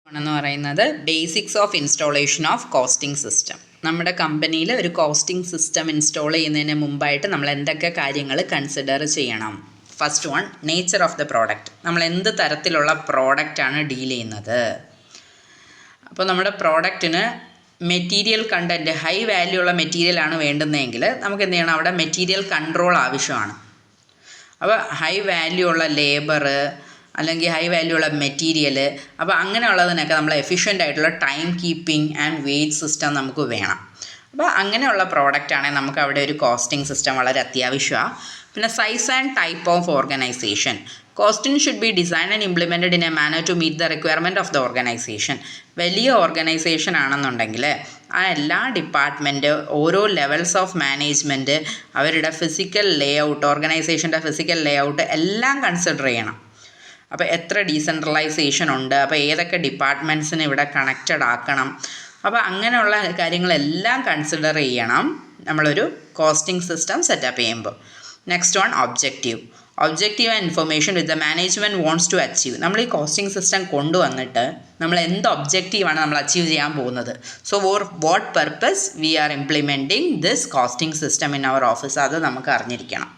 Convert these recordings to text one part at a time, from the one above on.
ആണെന്ന് പറയുന്നത് basics of installation of costing system. നമ്മുടെ കമ്പനിയിൽ ഒരു കോസ്റ്റിംഗ് സിസ്റ്റം ഇൻസ്റ്റാൾ ചെയ്യുന്നതിന് മുമ്പായിട്ട് നമ്മൾ എന്തൊക്കെ കാര്യങ്ങൾ കൺസിഡർ ചെയ്യണം? First one, nature of the product. നമ്മൾ എന്ത് തരത്തിലുള്ള പ്രോഡക്റ്റാണ് ഡീൽ ചെയ്യുന്നത്? അപ്പോൾ നമ്മുടെ പ്രോഡക്റ്റിന് മെറ്റീരിയൽ കണ്ടൻറ്റ് ഹൈ വാല്യൂ ഉള്ള മെറ്റീരിയലാണ് വേണ്ടുന്നതെങ്കിൽ നമുക്ക് എന്ത് ചെയ്യണം? അവിടെ മെറ്റീരിയൽ കൺട്രോൾ ആവശ്യമാണ്. അപ്പോൾ ഹൈ വാല്യൂ ഉള്ള ലേബർ അല്ലെങ്കിൽ ഹൈ വാല്യൂ ഉള്ള മെറ്റീരിയൽ, അപ്പോൾ അങ്ങനെയുള്ളതിനൊക്കെ നമ്മൾ എഫിഷ്യൻ്റ് ആയിട്ടുള്ള time keeping and weight system നമുക്ക് വേണം. അപ്പോൾ അങ്ങനെയുള്ള പ്രോഡക്റ്റ് ആണെങ്കിൽ നമുക്ക് അവിടെ ഒരു കോസ്റ്റിംഗ് സിസ്റ്റം വളരെ അത്യാവശ്യമാണ്. പിന്നെ size and type of organisation. Costing should be design and implemented in a manner to meet the requirement of the organisation. വലിയ ഓർഗനൈസേഷൻ ആണെന്നുണ്ടെങ്കിൽ ആ എല്ലാ ഡിപ്പാർട്ട്മെൻറ്റ്, ഓരോ ലെവൽസ് ഓഫ് മാനേജ്മെൻറ്റ്, അവരുടെ ഫിസിക്കൽ ലേ ഔട്ട്, ഓർഗനൈസേഷൻ്റെ ഫിസിക്കൽ ലേ ഔട്ട് എല്ലാം consider ചെയ്യണം. അപ്പോൾ എത്ര ഡീസെൻട്രലൈസേഷൻ ഉണ്ട്, അപ്പോൾ ഏതൊക്കെ ഡിപ്പാർട്ട്മെൻറ്റ്സിന് ഇവിടെ കണക്റ്റഡ് ആക്കണം, അപ്പോൾ അങ്ങനെയുള്ള കാര്യങ്ങളെല്ലാം കൺസിഡർ ചെയ്യണം നമ്മളൊരു കോസ്റ്റിംഗ് സിസ്റ്റം സെറ്റപ്പ് ചെയ്യുമ്പോൾ. Next one, objective. Objective and information with the management wants to achieve. നമ്മൾ ഈ കോസ്റ്റിംഗ് സിസ്റ്റം കൊണ്ടുവന്നിട്ട് നമ്മൾ എന്ത് ഒബ്ജക്റ്റീവാണ് നമ്മൾ അച്ചീവ് ചെയ്യാൻ പോകുന്നത്? So for what purpose we are implementing this costing system in our office, അത് നമുക്ക് അറിഞ്ഞിരിക്കണം.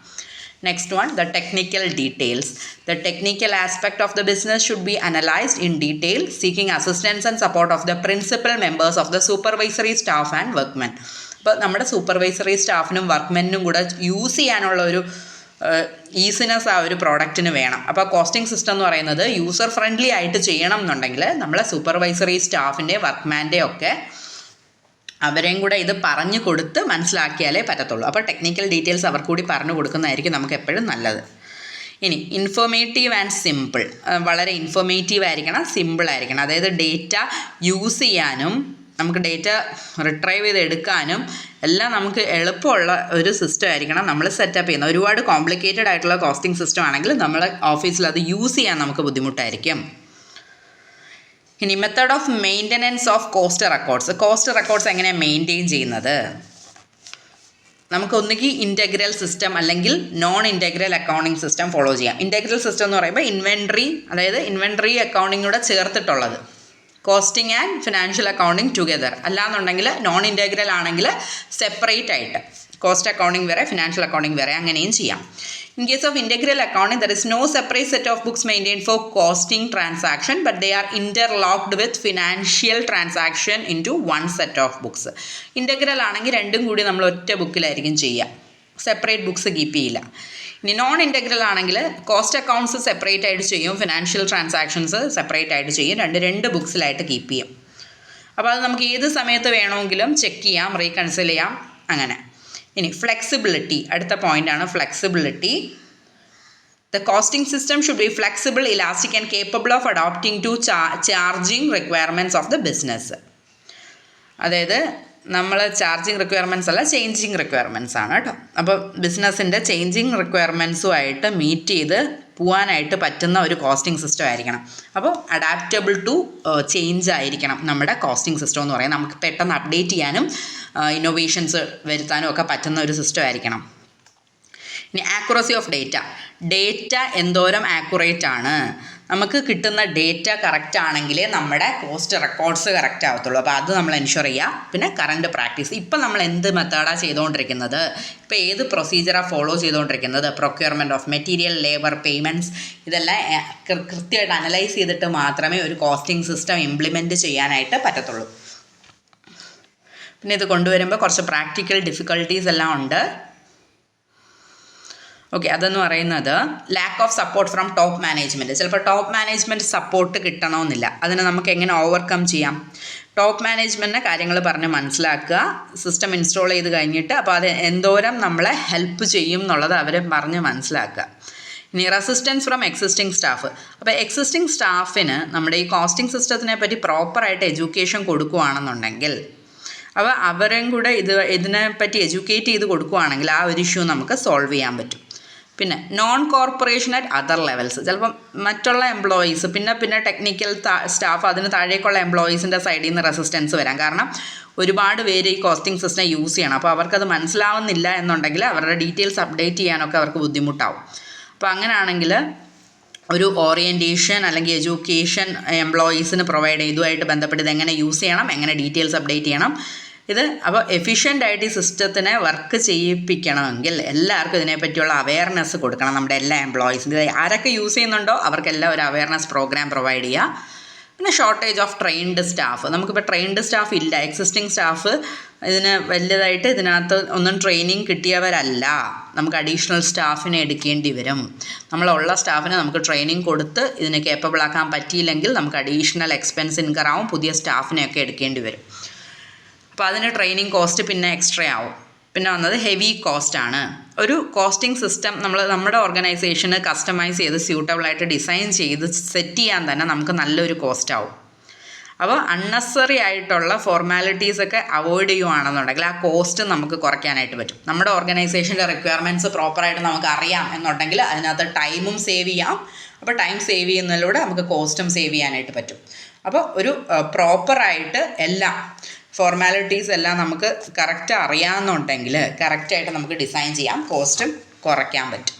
Next one, the technical details. The technical aspect of the business should be analyzed in detail, seeking assistance and support of the principal members of the supervisory staff and workmen. അപ്പോൾ നമ്മുടെ supervisory സ്റ്റാഫിനും വർക്ക്മെനും കൂടെ use ചെയ്യാനുള്ള ഒരു easiness ആ ഒരു പ്രോഡക്റ്റിന് വേണം. അപ്പോൾ costing system എന്ന് പറയുന്നത് യൂസർ ഫ്രണ്ട്ലി ആയിട്ട് ചെയ്യണം എന്നുണ്ടെങ്കിൽ നമ്മളെ സൂപ്പർവൈസറി സ്റ്റാഫിൻ്റെ വർക്ക്മാൻ്റെ ഒക്കെ അവരെയും കൂടെ ഇത് പറഞ്ഞു കൊടുത്ത് മനസ്സിലാക്കിയാലേ പറ്റത്തുള്ളൂ. അപ്പോൾ ടെക്നിക്കൽ ഡീറ്റെയിൽസ് അവർക്ക് കൂടി പറഞ്ഞു കൊടുക്കുന്നതായിരിക്കും നമുക്ക് എപ്പോഴും നല്ലത്. ഇനി ഇൻഫോർമേറ്റീവ് ആൻഡ് സിമ്പിൾ. വളരെ ഇൻഫോർമേറ്റീവ് ആയിരിക്കണം, സിമ്പിൾ ആയിരിക്കണം. അതായത് ഡേറ്റ യൂസ് ചെയ്യാനും നമുക്ക് ഡേറ്റ റിട്രൈവ് ചെയ്ത് എടുക്കാനും എല്ലാം നമുക്ക് എളുപ്പമുള്ള ഒരു സിസ്റ്റം ആയിരിക്കണം നമ്മൾ സെറ്റപ്പ് ചെയ്യുന്നത്. ഒരുപാട് കോംപ്ലിക്കേറ്റഡ് ആയിട്ടുള്ള കോസ്റ്റിംഗ് സിസ്റ്റം ആണെങ്കിൽ നമ്മുടെ ഓഫീസിൽ അത് യൂസ് ചെയ്യാൻ നമുക്ക് ബുദ്ധിമുട്ടായിരിക്കും. ഇനി method of maintenance of cost records. Cost records എങ്ങനെയാണ് മെയിൻറ്റെയിൻ ചെയ്യുന്നത്? നമുക്ക് ഒന്നുകിൽ ഇൻറ്റഗ്രൽ സിസ്റ്റം അല്ലെങ്കിൽ non integral accounting system follow ചെയ്യാം. ഇൻറ്റഗ്രൽ സിസ്റ്റം എന്ന് പറയുമ്പോൾ ഇൻവെൻട്രി, അതായത് ഇൻവെൻട്രി അക്കൗണ്ടിങ്ങൂടെ ചേർത്തിട്ടുള്ളത്, costing and financial accounting together. അല്ലാന്നുണ്ടെങ്കിൽ നോൺ ഇൻറ്റഗ്രൽ ആണെങ്കിൽ സെപ്പറേറ്റ് ആയിട്ട് കോസ്റ്റ് അക്കൗണ്ടിങ് വേറെ, ഫിനാൻഷ്യൽ അക്കൗണ്ടിങ് വേറെ, അങ്ങനെയും ചെയ്യാം. In case of integral accounting, there is no separate set of books maintained for costing transaction, but they are interlocked with financial transaction into one set of books. Integral ആണെങ്കിൽ രണ്ടും കൂടി നമ്മൾ ഒറ്റ ബുക്കിലായിരിക്കും ചെയ്യുക, separate books keep ചെയ്യില്ല. ഇനി non integral ആണെങ്കിൽ cost accounts separate ആയിട്ട് ചെയ്യും, ഫിനാൻഷ്യൽ ട്രാൻസാക്ഷൻസ് സെപ്പറേറ്റ് ആയിട്ട് ചെയ്യും, രണ്ട് ബുക്സിലായിട്ട് കീപ്പ് ചെയ്യും. അപ്പോൾ അത് നമുക്ക് ഏത് സമയത്ത് വേണമെങ്കിലും ചെക്ക് ചെയ്യാം, റീകൺസിൽ ചെയ്യാം, അങ്ങനെ. ഇനി ഫ്ലെക്സിബിലിറ്റി, അടുത്ത പോയിൻ്റാണ് flexibility. The costing system should be flexible, elastic and capable of adopting to charging requirements of the business. അതായത് നമ്മൾ ചാർജിങ് റിക്വയർമെൻറ്റ്സ് അല്ല, ചേഞ്ചിങ് റിക്വയർമെൻറ്റ്സ് ആണ് കേട്ടോ. അപ്പോൾ ബിസിനസ്സിൻ്റെ ചേഞ്ചിങ് റിക്വയർമെൻറ്റ്സുമായിട്ട് മീറ്റ് ചെയ്ത് പോകാനായിട്ട് പറ്റുന്ന ഒരു കോസ്റ്റിംഗ് സിസ്റ്റം ആയിരിക്കണം. അപ്പോൾ അഡാപ്റ്റബിൾ ടു ചേഞ്ച് ആയിരിക്കണം നമ്മുടെ കോസ്റ്റിംഗ് സിസ്റ്റം എന്ന് പറയുന്നത്. നമുക്ക് പെട്ടെന്ന് അപ്ഡേറ്റ് ചെയ്യാനും ഇന്നോവേഷൻസ് വരുത്താനും ഒക്കെ പറ്റുന്ന ഒരു സിസ്റ്റം ആയിരിക്കണം. ഇനി ആക്യുറസി ഓഫ് ഡേറ്റ. ഡേറ്റ എന്തോരം ആക്യുറേറ്റ് ആണ്, നമുക്ക് കിട്ടുന്ന ഡേറ്റ കറക്റ്റ് ആണെങ്കിലേ നമ്മുടെ കോസ്റ്റ് റെക്കോർഡ്സ് കറക്റ്റ് ആവത്തുള്ളൂ. അപ്പോൾ അത് നമ്മൾ എൻഷുർ ചെയ്യുക. പിന്നെ കറണ്ട് പ്രാക്ടീസ്, ഇപ്പം നമ്മൾ എന്ത് മെത്തേഡാണ് ചെയ്തുകൊണ്ടിരിക്കുന്നത്, ഇപ്പോൾ ഏത് പ്രൊസീജിയറാണ് ഫോളോ ചെയ്തുകൊണ്ടിരിക്കുന്നത്, procurement of material, labour, payments, ഇതെല്ലാം കൃത്യമായിട്ട് അനലൈസ് ചെയ്തിട്ട് മാത്രമേ ഒരു കോസ്റ്റിംഗ് സിസ്റ്റം ഇംപ്ലിമെൻറ്റ് ചെയ്യാനായിട്ട് പറ്റത്തുള്ളൂ. പിന്നെ ഇത് കൊണ്ടുവരുമ്പോൾ കുറച്ച് പ്രാക്ടിക്കൽ ഡിഫിക്കൽട്ടീസ് എല്ലാം ഉണ്ട്. ഓക്കെ, അതെന്ന് പറയുന്നത് lack of support from top management. ചിലപ്പോൾ ടോപ്പ് മാനേജ്മെൻറ്റ് സപ്പോർട്ട് കിട്ടണമെന്നില്ല. അതിനെ നമുക്ക് എങ്ങനെ ഓവർകം ചെയ്യാം? ടോപ്പ് മാനേജ്മെൻറ്റിനെ കാര്യങ്ങൾ പറഞ്ഞ് മനസ്സിലാക്കുക, സിസ്റ്റം ഇൻസ്റ്റാൾ ചെയ്ത് കഴിഞ്ഞിട്ട് അപ്പോൾ അത് എന്തോരം നമ്മളെ ഹെൽപ്പ് ചെയ്യും എന്നുള്ളത് അവർ പറഞ്ഞ് മനസ്സിലാക്കുക. ഇനി റെസിസ്റ്റൻസ് ഫ്രം എക്സിസ്റ്റിംഗ് സ്റ്റാഫ്. അപ്പോൾ എക്സിസ്റ്റിംഗ് സ്റ്റാഫിന് നമ്മുടെ ഈ കോസ്റ്റിംഗ് സിസ്റ്റത്തിനെ പറ്റി പ്രോപ്പറായിട്ട് എഡ്യൂക്കേഷൻ കൊടുക്കുകയാണെന്നുണ്ടെങ്കിൽ, അപ്പോൾ അവരും കൂടെ ഇതിനെപ്പറ്റി എഡ്യൂക്കേറ്റ് ചെയ്ത് കൊടുക്കുകയാണെങ്കിൽ ആ ഒരു ഇഷ്യൂ നമുക്ക് സോൾവ് ചെയ്യാൻ പറ്റും. പിന്നെ non corporation at other levels. ചിലപ്പം മറ്റുള്ള എംപ്ലോയീസ് പിന്നെ ടെക്നിക്കൽ സ്റ്റാഫ്, അതിന് താഴേക്കുള്ള എംപ്ലോയീസിൻ്റെ സൈഡിൽ നിന്ന് റെസിസ്റ്റൻസ് വരാം. കാരണം ഒരുപാട് പേര് ഈ കോസ്റ്റിംഗ് സിസ്റ്റം യൂസ് ചെയ്യണം. അപ്പോൾ അവർക്കത് മനസ്സിലാവുന്നില്ല എന്നുണ്ടെങ്കിൽ അവരുടെ ഡീറ്റെയിൽസ് അപ്ഡേറ്റ് ചെയ്യാനൊക്കെ അവർക്ക് ബുദ്ധിമുട്ടാവും. അപ്പോൾ അങ്ങനെയാണെങ്കിൽ ഒരു ഓറിയൻറ്റേഷൻ അല്ലെങ്കിൽ എഡ്യൂക്കേഷൻ എംപ്ലോയീസിന് പ്രൊവൈഡ് ചെയ്ത് ഇതുമായിട്ട് ബന്ധപ്പെട്ട് ഇതെങ്ങനെ യൂസ് ചെയ്യണം, എങ്ങനെ ഡീറ്റെയിൽസ് അപ്ഡേറ്റ് ചെയ്യണം. ഇത് അപ്പോൾ എഫിഷ്യൻ്റായിട്ട് ഈ സിസ്റ്റത്തിനെ വർക്ക് ചെയ്യിപ്പിക്കണമെങ്കിൽ എല്ലാവർക്കും ഇതിനെപ്പറ്റിയുള്ള അവയർനെസ് കൊടുക്കണം. നമ്മുടെ എല്ലാ എംപ്ലോയീസിനും ഇത് ആരൊക്കെ യൂസ് ചെയ്യുന്നുണ്ടോ അവർക്കെല്ലാം ഒരു അവയർനെസ് പ്രോഗ്രാം പ്രൊവൈഡ് ചെയ്യുക. പിന്നെ ഷോർട്ടേജ് ഓഫ് ട്രെയിൻഡ് സ്റ്റാഫ്. നമുക്കിപ്പോൾ ട്രെയിൻഡ് സ്റ്റാഫ് ഇല്ല, എക്സിസ്റ്റിംഗ് സ്റ്റാഫ് ഇതിന് വലിയതായിട്ട് ഇതിനകത്ത് ഒന്നും ട്രെയിനിങ് കിട്ടിയവരല്ല. നമുക്ക് അഡീഷണൽ സ്റ്റാഫിനെ എടുക്കേണ്ടി വരും. നമ്മളുള്ള സ്റ്റാഫിനെ നമുക്ക് ട്രെയിനിങ് കൊടുത്ത് ഇതിനെ കേപ്പബിൾ ആക്കാൻ പറ്റിയില്ലെങ്കിൽ നമുക്ക് അഡീഷണൽ എക്സ്പെൻസ് ഇൻകർ ആവും, പുതിയ സ്റ്റാഫിനെയൊക്കെ എടുക്കേണ്ടി വരും. അപ്പോൾ അതിന് ട്രെയിനിങ് കോസ്റ്റ് പിന്നെ എക്സ്ട്രാ ആവും. പിന്നെ വന്നത് ഹെവി കോസ്റ്റാണ്. ഒരു കോസ്റ്റിംഗ് സിസ്റ്റം നമ്മുടെ ഓർഗനൈസേഷന് കസ്റ്റമൈസ് ചെയ്ത് സ്യൂട്ടബിളായിട്ട് ഡിസൈൻ ചെയ്ത് സെറ്റ് ചെയ്യാൻ തന്നെ നമുക്ക് നല്ലൊരു കോസ്റ്റ് ആവും. അപ്പോൾ അൺനെസറി ആയിട്ടുള്ള ഫോർമാലിറ്റീസൊക്കെ അവോയ്ഡ് ചെയ്യുകയാണെന്നുണ്ടെങ്കിൽ ആ കോസ്റ്റ് നമുക്ക് കുറയ്ക്കാനായിട്ട് പറ്റും. നമ്മുടെ ഓർഗനൈസേഷൻ്റെ റിക്വയർമെൻറ്റ്സ് പ്രോപ്പറായിട്ട് നമുക്ക് അറിയാം എന്നുണ്ടെങ്കിൽ അതിനകത്ത് ടൈമും സേവ് ചെയ്യാം. അപ്പോൾ ടൈം സേവ് ചെയ്യുന്നതിലൂടെ നമുക്ക് കോസ്റ്റും സേവ് ചെയ്യാനായിട്ട് പറ്റും. അപ്പോൾ ഒരു പ്രോപ്പറായിട്ട് എല്ലാം ഫോർമാലിറ്റീസ് എല്ലാം നമുക്ക് കറക്റ്റ് അറിയാമെന്നുണ്ടെങ്കിൽ കറക്റ്റായിട്ട് നമുക്ക് ഡിസൈൻ ചെയ്യാം, കോസ്റ്റും കുറയ്ക്കാൻ പറ്റും.